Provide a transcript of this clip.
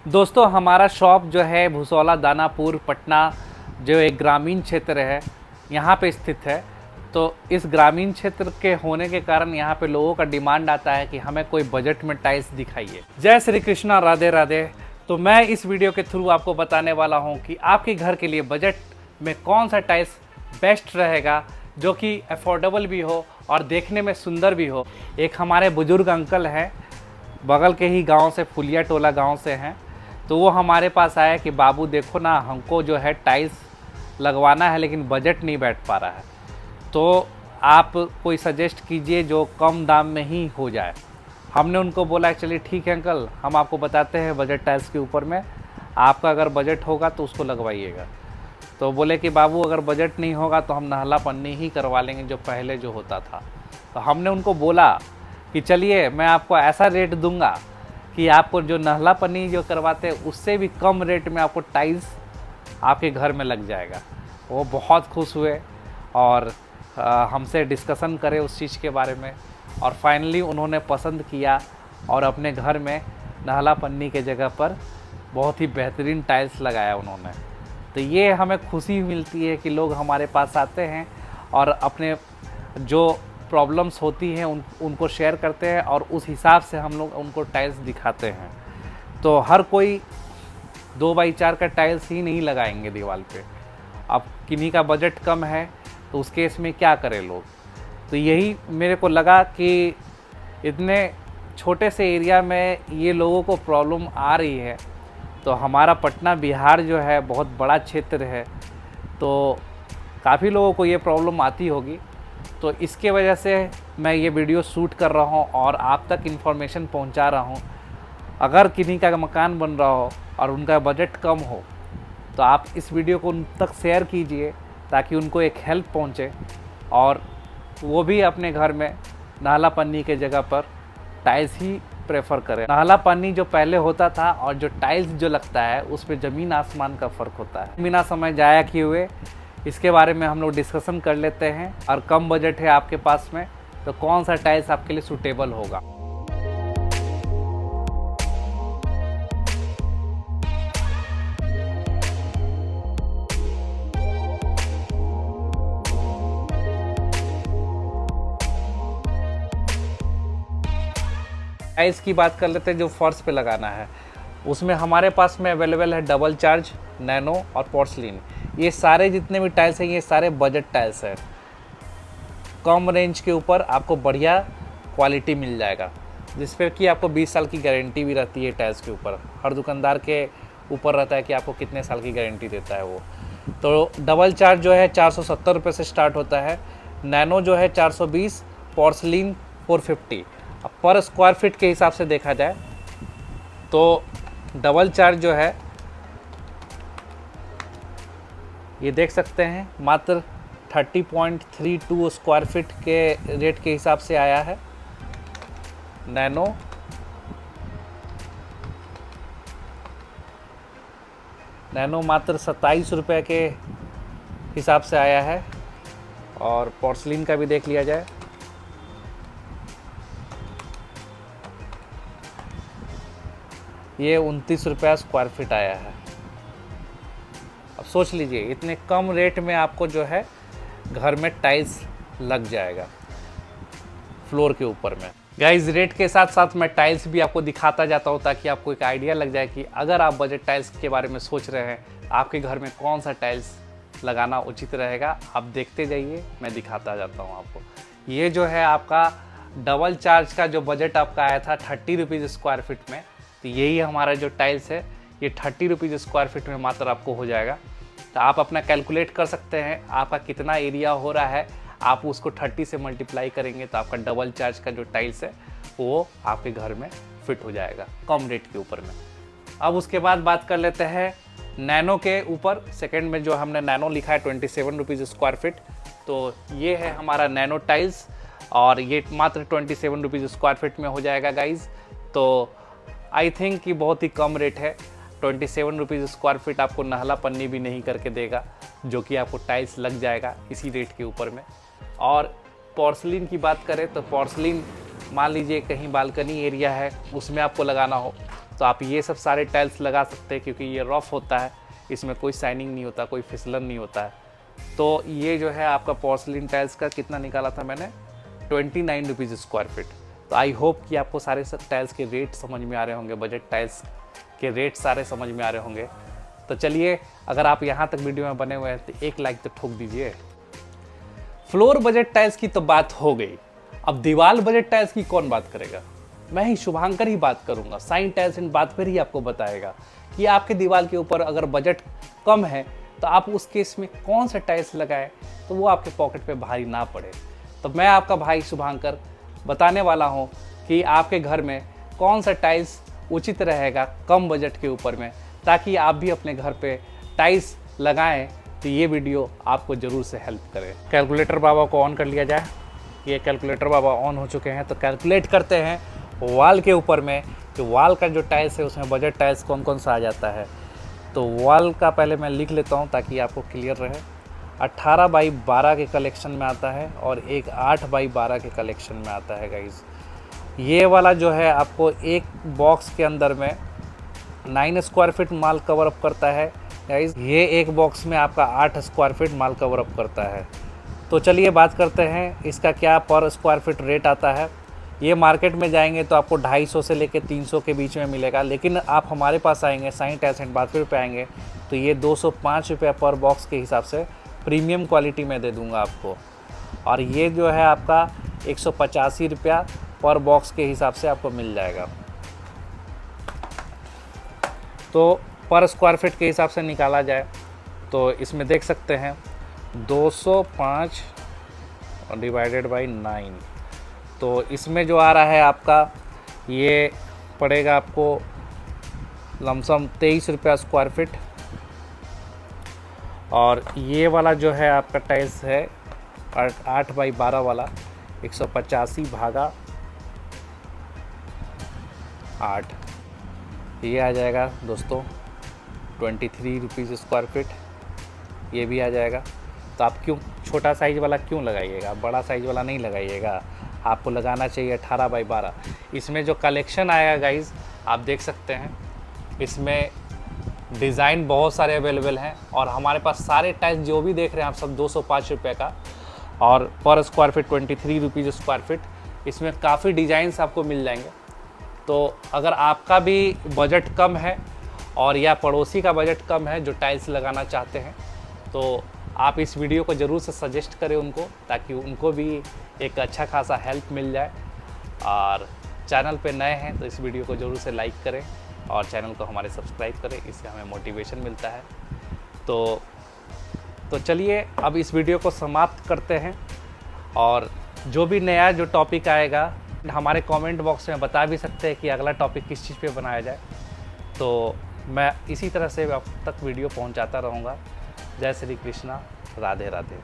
दोस्तों हमारा शॉप जो है भुसौला दानापुर पटना जो एक ग्रामीण क्षेत्र है यहाँ पे स्थित है। तो इस ग्रामीण क्षेत्र के होने के कारण यहाँ पे लोगों का डिमांड आता है कि हमें कोई बजट में टाइल्स दिखाइए। जय श्री कृष्णा, राधे राधे। तो मैं इस वीडियो के थ्रू आपको बताने वाला हूँ कि आपके घर के लिए बजट में कौन सा टाइल्स बेस्ट रहेगा जो कि अफोर्डेबल भी हो और देखने में सुंदर भी हो। एक हमारे बुजुर्ग अंकल हैं, बगल के ही गांव से, फुलिया टोला गांव से हैं। तो वो हमारे पास आया कि बाबू देखो ना, हमको जो है टाइल्स लगवाना है लेकिन बजट नहीं बैठ पा रहा है, तो आप कोई सजेस्ट कीजिए जो कम दाम में ही हो जाए। हमने उनको बोला चलिए ठीक है अंकल, हम आपको बताते हैं बजट टाइल्स के ऊपर में, आपका अगर बजट होगा तो उसको लगवाइएगा। तो बोले कि बाबू अगर बजट नहीं होगा तो हम नहला पन्नी ही करवा लेंगे जो पहले जो होता था। तो हमने उनको बोला कि चलिए मैं आपको ऐसा रेट दूंगा कि आपको जो नहला पन्नी जो करवाते हैं उससे भी कम रेट में आपको टाइल्स आपके घर में लग जाएगा। वो बहुत खुश हुए और हमसे डिस्कशन करे उस चीज़ के बारे में, और फाइनली उन्होंने पसंद किया और अपने घर में नहला पन्नी के जगह पर बहुत ही बेहतरीन टाइल्स लगाया उन्होंने। तो ये हमें खुशी मिलती है कि लोग हमारे पास आते हैं और अपने जो प्रॉब्लम्स होती हैं उनको शेयर करते हैं और उस हिसाब से हम लोग उनको टाइल्स दिखाते हैं। तो हर कोई 2x4 का टाइल्स ही नहीं लगाएंगे दीवार पे। अब किन्हीं का बजट कम है तो उस केस में क्या करें लोग। तो यही मेरे को लगा कि इतने छोटे से एरिया में ये लोगों को प्रॉब्लम आ रही है। तो हमारा पटना बिहार जो है बहुत बड़ा क्षेत्र है, तो काफ़ी लोगों को ये प्रॉब्लम आती होगी। तो इसके वजह से मैं ये वीडियो शूट कर रहा हूँ और आप तक इन्फॉर्मेशन पहुँचा रहा हूँ। अगर किन्हीं का मकान बन रहा हो और उनका बजट कम हो तो आप इस वीडियो को उन तक शेयर कीजिए ताकि उनको एक हेल्प पहुँचे और वो भी अपने घर में नाला पन्नी के जगह पर टाइल्स ही प्रेफर करें। नाला पन्नी जो पहले होता था और जो टाइल्स जो लगता है उसमें ज़मीन आसमान का फ़र्क होता है। बिना समय जाया किए हुए इसके बारे में हम लोग डिस्कशन कर लेते हैं। और कम बजट है आपके पास में तो कौन सा टाइल्स आपके लिए सूटेबल होगा। टाइल्स की बात कर लेते हैं जो फर्श पे लगाना है। उसमें हमारे पास में अवेलेबल है डबल चार्ज, नैनो और पोर्सलिन। ये सारे जितने भी टाइल्स हैं ये सारे बजट टाइल्स हैं। कम रेंज के ऊपर आपको बढ़िया क्वालिटी मिल जाएगा, जिस पे कि आपको 20 साल की गारंटी भी रहती है। टाइल्स के ऊपर हर दुकानदार के ऊपर रहता है कि आपको कितने साल की गारंटी देता है वो। तो डबल चार्ज जो है 470 रुपये से स्टार्ट होता है, नैनो जो है 420, पोर्सलिन 450। अब पर स्क्वायर फीट के हिसाब से देखा जाए तो डबल चार्ज जो है ये देख सकते हैं मात्र 30.32 स्क्वायर फीट के रेट के हिसाब से आया है। नैनो मात्र 27 रुपये के हिसाब से आया है। और पोर्सलिन का भी देख लिया जाए, ये 29 रुपया स्क्वायर फीट आया है। अब सोच लीजिए इतने कम रेट में आपको जो है घर में टाइल्स लग जाएगा फ्लोर के ऊपर में। गाइस रेट के साथ साथ मैं टाइल्स भी आपको दिखाता जाता हूँ ताकि आपको एक आइडिया लग जाए कि अगर आप बजट टाइल्स के बारे में सोच रहे हैं आपके घर में कौन सा टाइल्स लगाना उचित रहेगा। आप देखते जाइए, मैं दिखाता जाता हूँ आपको। ये जो है आपका डबल चार्ज का जो बजट आपका आया था 30 रुपीज़ स्क्वायर फीट में, तो यही हमारा जो टाइल्स है ये 30 रुपीज़ स्क्वायर फीट में मात्र आपको हो जाएगा। तो आप अपना कैलकुलेट कर सकते हैं आपका कितना एरिया हो रहा है, आप उसको 30 से मल्टीप्लाई करेंगे तो आपका डबल चार्ज का जो टाइल्स है वो आपके घर में फिट हो जाएगा कम रेट के ऊपर में। अब उसके बाद बात कर लेते हैं नैनो के ऊपर। सेकंड में जो हमने नैनो लिखा है 27 रुपीज़ स्क्वायर फीट, तो ये है हमारा नैनो टाइल्स और ये मात्र 27 रुपीज़ स्क्वायर फीट में हो जाएगा गाइज। तो आई थिंक कि बहुत ही कम रेट है। 27 रुपीज़ स्क्वायर फीट आपको नहला पन्नी भी नहीं करके देगा, जो कि आपको टाइल्स लग जाएगा इसी रेट के ऊपर में। और पोर्सलिन की बात करें तो पोर्सलिन मान लीजिए कहीं बालकनी एरिया है उसमें आपको लगाना हो तो आप ये सब सारे टाइल्स लगा सकते हैं, क्योंकि ये रफ होता है, इसमें कोई शाइनिंग नहीं होता, कोई फिसलन नहीं होता है। तो ये जो है आपका पोर्सिलिन टाइल्स का कितना निकाला था मैंने, 29 रुपीज़ स्क्वायर फीट। तो आई होप कि आपको सारे टाइल्स के रेट समझ में आ रहे होंगे, बजट टाइल्स के रेट सारे समझ में आ रहे होंगे। तो चलिए, अगर आप यहाँ तक वीडियो में बने हुए हैं तो एक लाइक तो ठोक दीजिए। फ्लोर बजट टाइल्स की तो बात हो गई, अब दीवार बजट टाइल्स की कौन बात करेगा? मैं ही, शुभांकर ही बात करूंगा। साइन टाइल्स इन बात पर ही आपको बताएगा कि आपके दीवार के ऊपर अगर बजट कम है तो आप उस केस में कौन सा टाइल्स लगाएं तो वो आपके पॉकेट पे भारी ना पड़े। तो मैं आपका भाई शुभांकर बताने वाला हूं कि आपके घर में कौन सा टाइल्स उचित रहेगा कम बजट के ऊपर में, ताकि आप भी अपने घर पे टाइल्स लगाएं। तो ये वीडियो आपको ज़रूर से हेल्प करे। कैलकुलेटर बाबा को ऑन कर लिया जाए। ये कैलकुलेटर बाबा ऑन हो चुके हैं। तो कैलकुलेट करते हैं वॉल के ऊपर में कि वॉल का जो टाइल्स है उसमें बजट टाइल्स कौन कौन सा आ जाता है। तो वॉल का पहले मैं लिख लेता हूँ ताकि आपको क्लियर रहे। 18 बाई 12 के कलेक्शन में आता है और एक 8 बाई 12 के कलेक्शन में आता है गाइज़। ये वाला जो है आपको एक बॉक्स के अंदर में 9 स्क्वायर फीट माल कवर अप करता है गाइज़। ये एक बॉक्स में आपका 8 स्क्वायर फीट माल कवर अप करता है। तो चलिए बात करते हैं इसका क्या पर स्क्वायर फीट रेट आता है। ये मार्केट में जाएंगे तो आपको 250 से लेकर 300 के बीच में मिलेगा, लेकिन आप हमारे पास आएंगे साइन टाइल्स एंड बाथरूम पे आएंगे तो ये 205 रुपये पर बॉक्स के हिसाब से प्रीमियम क्वालिटी में दे दूंगा आपको। और ये जो है आपका 185 रुपया पर बॉक्स के हिसाब से आपको मिल जाएगा। तो पर स्क्वायर फीट के हिसाब से निकाला जाए तो इसमें देख सकते हैं 205 डिवाइडेड बाई 9, तो इसमें जो आ रहा है आपका ये पड़ेगा आपको लमसम 23 रुपया स्क्वायर फीट। और ये वाला जो है आपका टाइल्स है 8 बाई 12 वाला 185 भागा 8, ये आ जाएगा दोस्तों 23 रुपीज़ स्क्वायर फीट। ये भी आ जाएगा। तो आप क्यों छोटा साइज़ वाला क्यों लगाइएगा, बड़ा साइज़ वाला नहीं लगाइएगा, आपको लगाना चाहिए 18 बाई 12। इसमें जो कलेक्शन आएगा गाइज़ आप देख सकते हैं, इसमें डिज़ाइन बहुत सारे अवेलेबल हैं और हमारे पास सारे टाइल्स जो भी देख रहे हैं आप सब 205 रुपये का और पर square feet 23 rupees square feet. इसमें काफ़ी डिज़ाइंस आपको मिल जाएंगे। तो अगर आपका भी बजट कम है और या पड़ोसी का बजट कम है जो टाइल्स लगाना चाहते हैं, तो आप इस वीडियो को ज़रूर से सजेस्ट करें उनको, ताकि उनको भी एक अच्छा खासा हेल्प मिल जाए। और चैनल पे नए हैं तो इस वीडियो को ज़रूर से लाइक करें और चैनल को हमारे सब्सक्राइब करें, इससे हमें मोटिवेशन मिलता है। तो चलिए अब इस वीडियो को समाप्त करते हैं। और जो भी नया जो टॉपिक आएगा हमारे कमेंट बॉक्स में बता भी सकते हैं कि अगला टॉपिक किस चीज़ पे बनाया जाए। तो मैं इसी तरह से अब तक वीडियो पहुंचाता रहूँगा। जय श्री कृष्णा, राधे राधे।